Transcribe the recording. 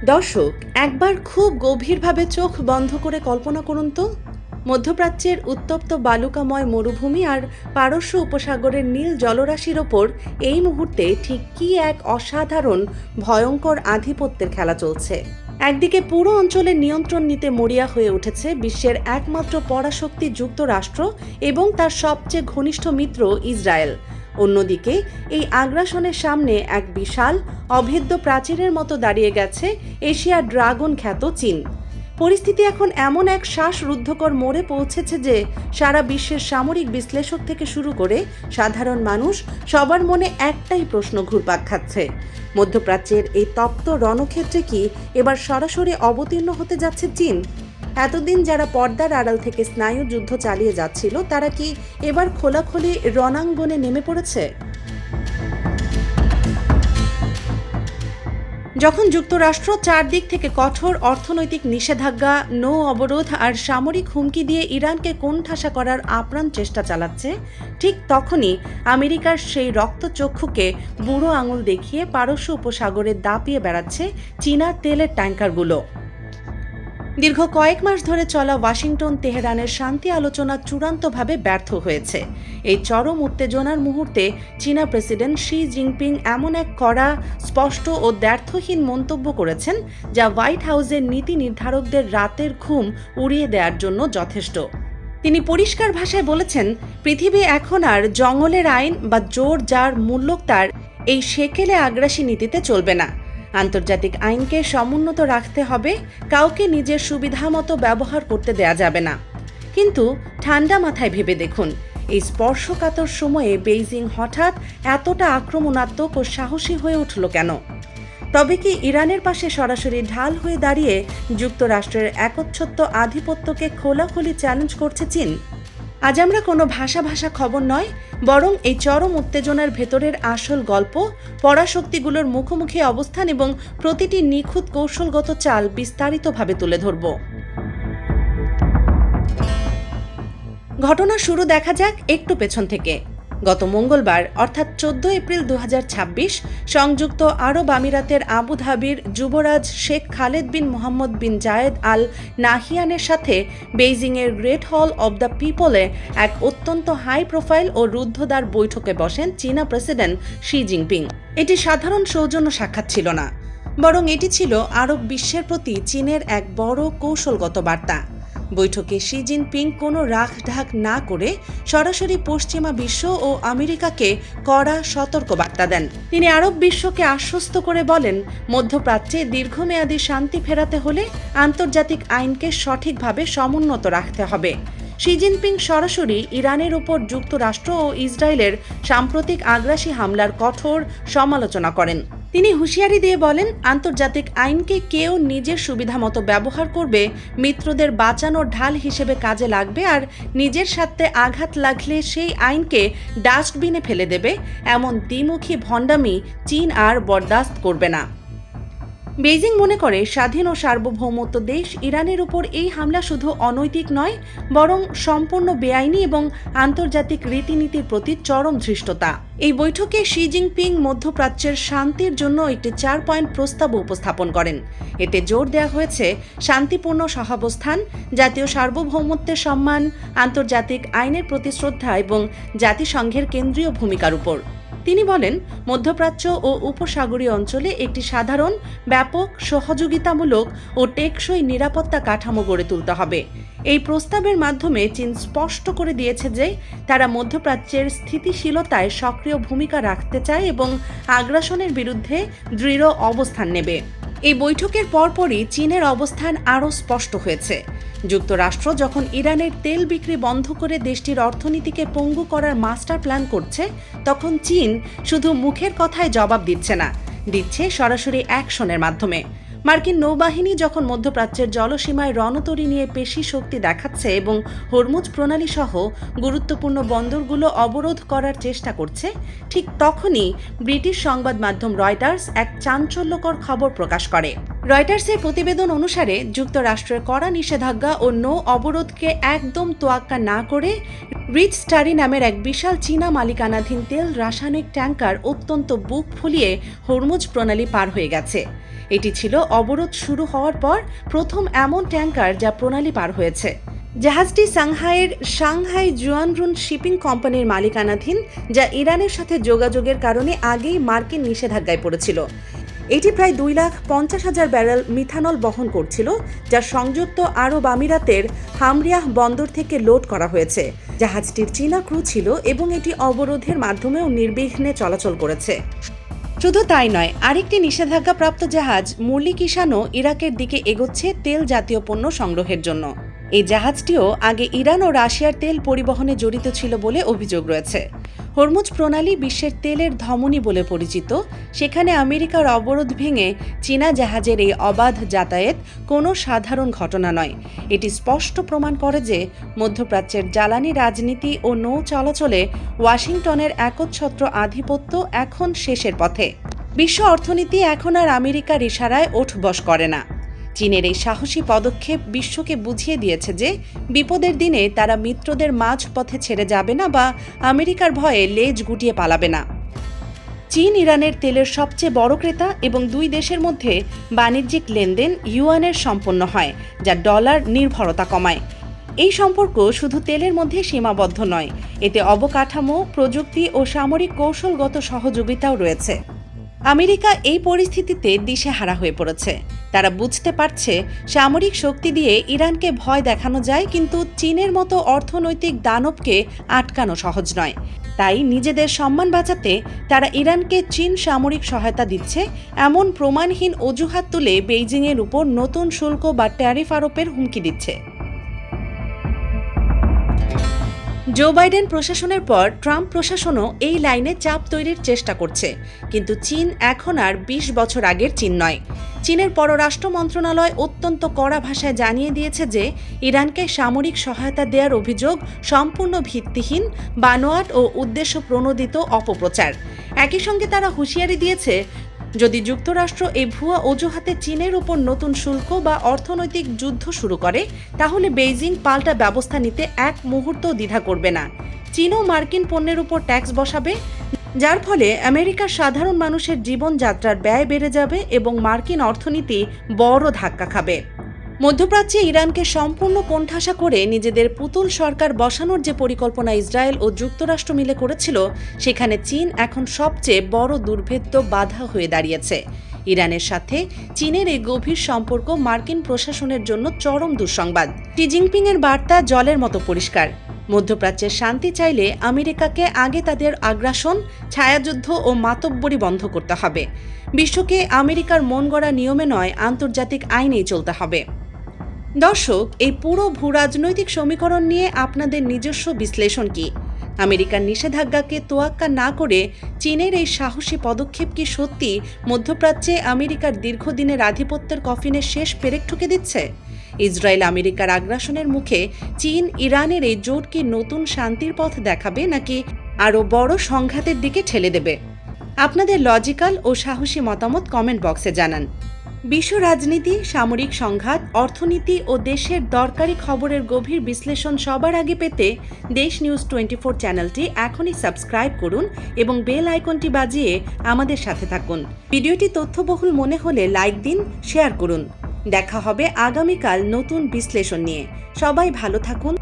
দর্শক, একবার খুব গভীরভাবে চোখ বন্ধ করে কল্পনা করুন তো, মধ্যপ্রাচ্যের উত্তপ্ত বালুকাময় মরুভূমি আর পারস্য উপসাগরের নীল জলরাশির ওপর এই মুহূর্তে ঠিক কী এক অসাধারণ ভয়ঙ্কর আধিপত্যের খেলা চলছে। একদিকে পুরো অঞ্চলের নিয়ন্ত্রণ নিতে মরিয়া হয়ে উঠেছে বিশ্বের একমাত্র পরাশক্তি যুক্তরাষ্ট্র এবং তার সবচেয়ে ঘনিষ্ঠ মিত্র ইসরায়েল। অন্যদিকে এই আগ্রাসনের সামনে এক বিশাল অভেদ্য প্রাচীরের মতো দাঁড়িয়ে গেছে এশিয়ার ড্রাগন খ্যাত চীন। পরিস্থিতি এখন এমন এক শ্বাসরুদ্ধকর মোড়ে পৌঁছেছে যে সারা বিশ্বের সামরিক বিশ্লেষক থেকে শুরু করে সাধারণ মানুষ সবার মনে একটাই প্রশ্ন ঘুরপাক খাচ্ছে: মধ্যপ্রাচ্যের এই তপ্ত রণক্ষেত্রে কি এবার সরাসরি অবতীর্ণ হতে যাচ্ছে চীন? এতদিন যারা পর্দার আড়াল থেকে স্নায়ু যুদ্ধ চালিয়ে যাচ্ছিল, তারা কি এবার খোলাখুলি রণাঙ্গনে নেমে পড়েছে? যখন যুক্তরাষ্ট্র চারদিক থেকে কঠোর অর্থনৈতিক নিষেধাজ্ঞা, নৌ অবরোধ আর সামরিক হুমকি দিয়ে ইরানকে কোণঠাসা করার আপ্রাণ চেষ্টা চালাচ্ছে, ঠিক তখনই আমেরিকার সেই রক্তচক্ষুকে বুড়ো আঙুল দেখিয়ে পারস্য উপসাগরে দাপিয়ে বেড়াচ্ছে চীনা তেলের ট্যাঙ্কারগুলো। দীর্ঘ কয়েক মাস ধরে চলা ওয়াশিংটন তেহরানের শান্তি আলোচনা চূড়ান্তভাবে ব্যর্থ হয়েছে। এই চরম উত্তেজনার মুহূর্তে চীনা প্রেসিডেন্ট শি জিনপিং এমন এক কড়া, স্পষ্ট ও দ্ব্যর্থহীন মন্তব্য করেছেন যা হোয়াইট হাউসের নীতি নির্ধারকদের রাতের ঘুম উড়িয়ে দেওয়ার জন্য যথেষ্ট। তিনি পরিষ্কার ভাষায় বলেছেন, পৃথিবী এখন আর জঙ্গলের আইন বা জোর যার মূল্যক তার এই সেকেলে আগ্রাসী নীতিতে চলবে না। আন্তর্জাতিক আইনকে সমুন্নত রাখতে হবে, কাউকে নিজের সুবিধা মতো ব্যবহার করতে দেয়া যাবে না। কিন্তু ঠান্ডা মাথায় ভেবে দেখুন, এই স্পর্শকাতর সময়ে বেইজিং হঠাৎ এতটা আক্রমণাত্মক ও সাহসী হয়ে উঠল কেন? তবে কি ইরানের পাশে সরাসরি ঢাল হয়ে দাঁড়িয়ে যুক্তরাষ্ট্রের একচ্ছত্ব আধিপত্যকে খোলাখুলি চ্যালেঞ্জ করছে চীন? আজ আমরা কোনো ভাষা খবর নয়, বরং এই চরম উত্তেজনার ভেতরের আসল গল্প, পরাশক্তিগুলোর মুখোমুখি অবস্থান এবং প্রতিটি নিখুঁত কৌশলগত চাল বিস্তারিতভাবে তুলে ধরব। ঘটনার শুরু দেখা যাক একটু পেছন থেকে। গত মঙ্গলবার অর্থাৎ 14 এপ্রিল 2026 সংযুক্ত আরব আমিরাতের আবুধাবির যুবরাজ শেখ খালেদ বিন মোহাম্মদ বিন জায়েদ আল নাহিয়ানের সাথে বেইজিংয়ের গ্রেট হল অব দ্য পিপলে এক অত্যন্ত হাই প্রোফাইল ও রুদ্ধদ্বার বৈঠকে বসেন চীনা প্রেসিডেন্ট শি জিনপিং। এটি সাধারণ সৌজন্য সাক্ষাৎ ছিল না, বরং এটি ছিল আরব বিশ্বের প্রতি চীনের এক বড় কৌশলগত বার্তা। বৈঠকে শি জিনপিং কোনো রাখঢাক না করে সরাসরি পশ্চিমা বিশ্ব ও আমেরিকাকে কড়া সতর্কবার্তা দেন। তিনি আরব বিশ্বকে আশ্বস্ত করে বলেন, মধ্যপ্রাচ্যে দীর্ঘমেয়াদী শান্তি ফেরাতে হলে আন্তর্জাতিক আইনকে সঠিকভাবে সমুন্নত রাখতে হবে। শি জিনপিং সরাসরি ইরানের উপর যুক্তরাষ্ট্র ও ইসরায়েলের সাম্প্রতিক আগ্রাসী হামলার কঠোর সমালোচনা করেন। তিনি হুঁশিয়ারি দিয়ে বলেন, আন্তর্জাতিক আইনকে কেউ নিজের সুবিধামতো ব্যবহার করবে, মিত্রদের বাঁচানোর ঢাল হিসেবে কাজে লাগবে, আর নিজের স্বার্থে আঘাত লাগলে সেই আইনকে ডাস্টবিনে ফেলে দেবে। এমন দ্বিমুখী ভণ্ডামি চীন আর বরদাস্ত করবে না। বেইজিং মনে করে স্বাধীন ও সার্বভৌমত্ব দেশ ইরানের উপর এই হামলা শুধু অনৈতিক নয়, বরং সম্পূর্ণ বেআইনি এবং আন্তর্জাতিক রীতিনীতির প্রতি চরম ধৃষ্টতা। এই বৈঠকে শি জিনপিং মধ্যপ্রাচ্যের শান্তির জন্য একটি 4 পয়েন্ট প্রস্তাব উপস্থাপন করেন। এতে জোর দেওয়া হয়েছে শান্তিপূর্ণ সহাবস্থান, জাতীয় সার্বভৌমত্বের সম্মান, আন্তর্জাতিক আইনের প্রতি শ্রদ্ধা এবং জাতিসংঘের কেন্দ্রীয় ভূমিকার উপর। তিনি বলেন, মধ্যপ্রাচ্য ও উপসাগরীয় অঞ্চলে একটি সাধারণ, ব্যাপক, সহযোগিতামূলক ও টেকসই নিরাপত্তা কাঠামো গড়ে তুলতে হবে। এই প্রস্তাবের মাধ্যমে চীন স্পষ্ট করে দিয়েছে যে তারা মধ্যপ্রাচ্যের স্থিতিশীলতায় সক্রিয় ভূমিকা রাখতে চায় এবং আগ্রাসনের বিরুদ্ধে দৃঢ় অবস্থান নেবে। এই বৈঠকের পরপরই চীনের অবস্থান আরও স্পষ্ট হয়েছে। যুক্তরাষ্ট্র যখন ইরানের তেল বিক্রি বন্ধ করে দেশটির অর্থনীতিকে পঙ্গু করার মাস্টার প্ল্যান করছে, তখন চীন শুধু মুখের কথায় জবাব দিচ্ছে না, দিচ্ছে সরাসরি অ্যাকশনের মাধ্যমে। মার্কিন নৌবাহিনী যখন মধ্যপ্রাচ্যের জলসীমায় রণতরী নিয়ে পেশি শক্তি দেখাচ্ছে এবং হরমুজ প্রণালী সহ গুরুত্বপূর্ণ বন্দরগুলো অবরোধ করার চেষ্টা করছে, ঠিক তখনই ব্রিটিশ সংবাদ মাধ্যম রয়টার্স এক চাঞ্চল্যকর খবর প্রকাশ করে। রয়টার্সের প্রতিবেদন অনুসারে যুক্তরাষ্ট্রের কড়া নিষেধাজ্ঞা ও নৌ অবরোধকে একদম তোয়াক্কা না করে রিচ স্টারি নামের এক বিশাল চীনা মালিকানাধীন তেল রাসায়নিক ট্যাঙ্কার অত্যন্ত বুক ফুলিয়ে হরমুজ প্রণালী পার হয়ে গেছে। এটি ছিল অবরোধ শুরু হওয়ার পর প্রথম এমন ট্যাঙ্কার যা প্রণালী পার হয়েছে। জাহাজটি সাংহাইয়ের সাংহাই জুয়ানরুন শিপিং কোম্পানির মালিকানাধীন, যা ইরানের সাথে যোগাযোগের কারণে আগেই মার্কিন নিষেধাজ্ঞায় পড়েছিল। এটি প্রায় 2,50,000 ব্যারেল মিথানল বহন করছিল, যা সংযুক্ত আরব আমিরাতের হামরিয়াহ বন্দর থেকে লোড করা হয়েছে। জাহাজটির চীনা ক্রু ছিল এবং এটি অবরোধের মাধ্যমেও নির্বিঘ্নে চলাচল করেছে। শুধু তাই নয়, আরেকটি নিষেধাজ্ঞাপ্রাপ্ত জাহাজ মুরলি কিষানও ইরাকের দিকে এগোচ্ছে তেল জাতীয় পণ্য সংগ্রহের জন্য। এই জাহাজটিও আগে ইরান ও রাশিয়ার তেল পরিবহনে জড়িত ছিল বলে অভিযোগ রয়েছে। হরমুজ প্রণালী বিশ্বের তেলের ধমনী বলে পরিচিত। সেখানে আমেরিকার অবরোধ ভেঙে চীনা জাহাজের এই অবাধ যাতায়াত কোনো সাধারণ ঘটনা নয়। এটি স্পষ্ট প্রমাণ করে যে মধ্যপ্রাচ্যের জ্বালানি রাজনীতি ও নৌ চলাচলে ওয়াশিংটনের একচ্ছত্র আধিপত্য এখন শেষের পথে। বিশ্ব অর্থনীতি এখন আর আমেরিকার ইশারায় ওঠবস করে না। চীনের এই সাহসী পদক্ষেপ বিশ্বকে বুঝিয়ে দিয়েছে যে বিপদের দিনে তারা মিত্রদের মাঝপথে ছেড়ে যাবে না বা আমেরিকার ভয়ে লেজ গুটিয়ে পালাবে না। চীন ইরানের তেলের সবচেয়ে বড় ক্রেতা এবং দুই দেশের মধ্যে বাণিজ্যিক লেনদেন ইউয়ানের সম্পন্ন হয়, যা ডলার নির্ভরতা কমায়। এই সম্পর্ক শুধু তেলের মধ্যে সীমাবদ্ধ নয়, এতে অবকাঠামো, প্রযুক্তি ও সামরিক কৌশলগত সহযোগিতাও রয়েছে। আমেরিকা এই পরিস্থিতিতে দিশেহারা হয়ে পড়েছে। তারা বুঝতে পারছে সামরিক শক্তি দিয়ে ইরানকে ভয় দেখানো যায়, কিন্তু চীনের মতো অর্থনৈতিক দানবকে আটকানো সহজ নয়। তাই নিজেদের সম্মান বাঁচাতে তারা ইরানকে চীন সামরিক সহায়তা দিচ্ছে এমন প্রমাণহীন অজুহাত তুলে বেইজিংয়ের উপর নতুন শুল্ক বা ট্যারিফ আরোপের হুমকি দিচ্ছে। জো বাইডেন প্রশাসনের পর ট্রাম্প প্রশাসনও এই লাইনে চাপ তৈরির চেষ্টা করছে, কিন্তু চীন এখন আর 20 বছর আগের চীন নয়। চীনের পররাষ্ট্র মন্ত্রণালয় অত্যন্ত কড়া ভাষায় জানিয়ে দিয়েছে যে ইরানকে সামরিক সহায়তা দেওয়ার অভিযোগ সম্পূর্ণ ভিত্তিহীন, বানোয়াট ও উদ্দেশ্য প্রণোদিত অপপ্রচার। একই সঙ্গে তারা হুঁশিয়ারি দিয়েছে, যদি যুক্তরাষ্ট্র এই ভুয়া অজুহাতে চীনের উপর নতুন শুল্ক বা অর্থনৈতিক যুদ্ধ শুরু করে, তাহলে বেইজিং পাল্টা ব্যবস্থা নিতে এক মুহূর্ত দ্বিধা করবে না। চীনও মার্কিন পণ্যের উপর ট্যাক্স বসাবে, যার ফলে আমেরিকার সাধারণ মানুষের জীবনযাত্রার ব্যয় বেড়ে যাবে এবং মার্কিন অর্থনীতি বড় ধাক্কা খাবে। মধ্যপ্রাচ্যে ইরানকে সম্পূর্ণ কোণঠাসা করে নিজেদের পুতুল সরকার বসানোর যে পরিকল্পনা ইসরায়েল ও যুক্তরাষ্ট্র মিলে করেছিল, সেখানে চীন এখন সবচেয়ে বড় দুর্ভেদ্য বাধা হয়ে দাঁড়িয়েছে। ইরানের সাথে চীনের এই গভীর সম্পর্ক মার্কিন প্রশাসনের জন্য চরম দুঃসংবাদ। শি জিনপিংয়ের বার্তা জলের মতো পরিষ্কার। মধ্যপ্রাচ্যের শান্তি চাইলে আমেরিকাকে আগে তাদের আগ্রাসন, ছায়াযুদ্ধ ও মাতব্বরি বন্ধ করতে হবে। বিশ্বকে আমেরিকার মন গড়া নিয়মে নয়, আন্তর্জাতিক আইনেই চলতে হবে। দর্শক, এই পুরো ভূরাজনৈতিক সমীকরণ নিয়ে আপনাদের নিজস্ব বিশ্লেষণ কি? আমেরিকার নিষেধাজ্ঞাকে তোয়াক্কা না করে চীনের এই সাহসী পদক্ষেপ কি সত্যি মধ্যপ্রাচ্যে আমেরিকার দীর্ঘদিনের আধিপত্যের কফিনে শেষ পেরেক ঠুকে দিচ্ছে? ইসরায়েল আমেরিকার আগ্রাসনের মুখে চীন ইরানের এই জোট কি নতুন শান্তির পথ দেখাবে, নাকি আরও বড় সংঘাতের দিকে ঠেলে দেবে? আপনাদের লজিক্যাল ও সাহসী মতামত কমেন্ট বক্সে জানান। বিশ্ব রাজনীতি, সামরিক সংঘাত, অর্থনীতি ও দেশের দরকারি খবরের গভীর বিশ্লেষণ সবার আগে পেতে দেশ নিউজ 24 চ্যানেলটি এখনই সাবস্ক্রাইব করুন এবং বেল আইকনটি বাজিয়ে আমাদের সাথে থাকুন। ভিডিওটি তথ্যবহুল মনে হলে লাইক দিন, শেয়ার করুন। দেখা হবে আগামীকাল নতুন বিশ্লেষণ নিয়ে। সবাই ভালো থাকুন।